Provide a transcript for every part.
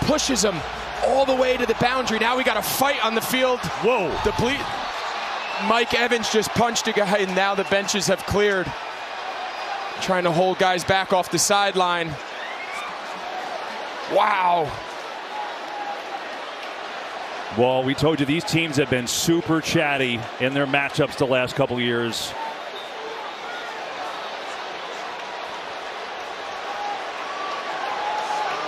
pushes him all the way to the boundary. Now we got a fight on the field. Whoa. Mike Evans just punched a guy, and now the benches have cleared. Trying to hold guys back off the sideline. Wow. Well, we told you these teams have been super chatty in their matchups the last couple of years.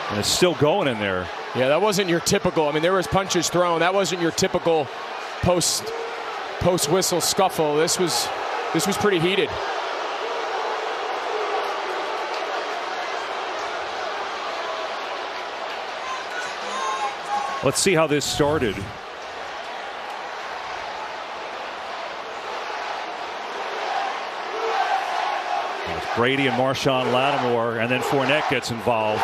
And it's still going in there. Yeah, that wasn't your typical. I mean, there was punches thrown. That wasn't your typical post whistle scuffle. This was pretty heated. Let's see how this started. It's Brady and Marshon Lattimore, and then Fournette gets involved.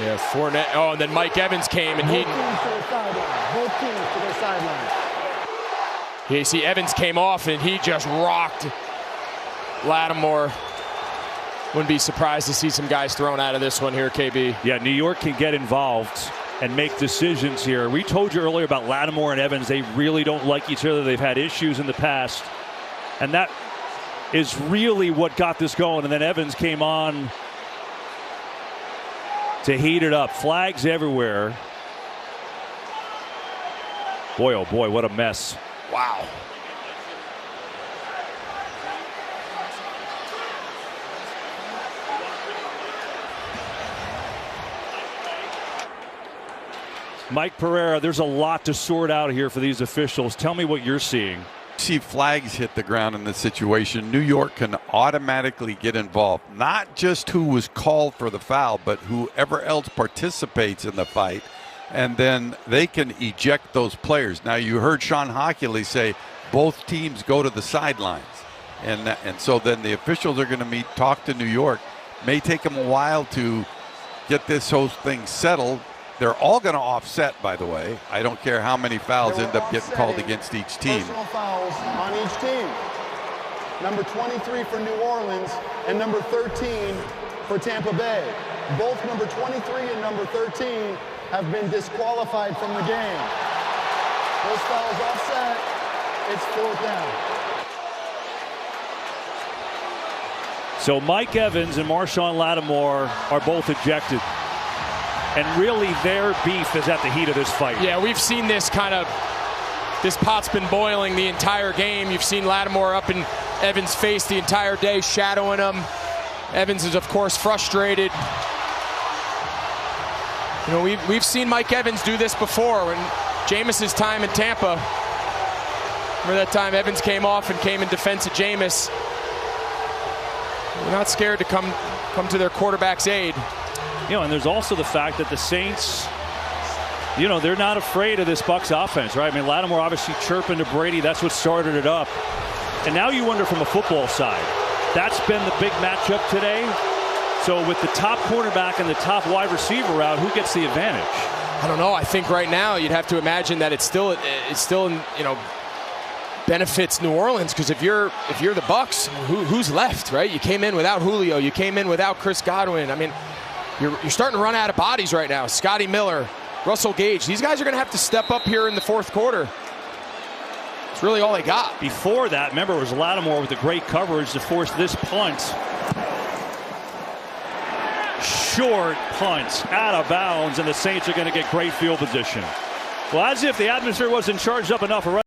Yeah, Fournette. Oh, and then Mike Evans came, and he. Both teams to their sideline. You see, Evans came off, and he just rocked Lattimore. Wouldn't be surprised to see some guys thrown out of this one here, KB. Yeah, New York can get involved and make decisions here. We told you earlier about Lattimore and Evans. They really don't like each other. They've had issues in the past. And that is really what got this going. And then Evans came on to heat it up. Flags everywhere. Boy, oh boy, what a mess. Wow. Mike Pereira, there's a lot to sort out here for these officials. Tell me what you're seeing. See flags hit the ground in this situation, New York can automatically get involved. Not just who was called for the foul, but whoever else participates in the fight. And then they can eject those players. Now, you heard Sean Hockley say both teams go to the sidelines. And so then the officials are going to talk to New York. May take them a while to get this whole thing settled. They're all going to offset, by the way. I don't care how many fouls end up getting called against each team. Personal fouls on each team. Number 23 for New Orleans and number 13 for Tampa Bay. Both number 23 and number 13 have been disqualified from the game. Those fouls offset. It's 4th down. So Mike Evans and Marshon Lattimore are both ejected. And really their beef is at the heat of this fight. Yeah, we've seen this this pot's been boiling the entire game. You've seen Lattimore up in Evans' face the entire day, shadowing him. Evans is, of course, frustrated. You know, we've seen Mike Evans do this before when Jameis's time in Tampa. Remember that time Evans came off and came in defense of Jameis. They're not scared to come to their quarterback's aid. You know, and there's also the fact that the Saints, you know, they're not afraid of this Bucs offense, right? I mean, Lattimore obviously chirping to Brady. That's what started it up. And now you wonder from a football side. That's been the big matchup today. So with the top cornerback and the top wide receiver out, who gets the advantage? I don't know. I think right now you'd have to imagine that it's still you know, benefits New Orleans, because if you're the Bucs, who's left, right? You came in without Julio. You came in without Chris Godwin. I mean, you're starting to run out of bodies right now. Scotty Miller, Russell Gage. These guys are going to have to step up here in the 4th quarter. It's really all they got. Before that, remember, it was Lattimore with the great coverage to force this punt. Short punt out of bounds, and the Saints are going to get great field position. Well, as if the atmosphere wasn't charged up enough already.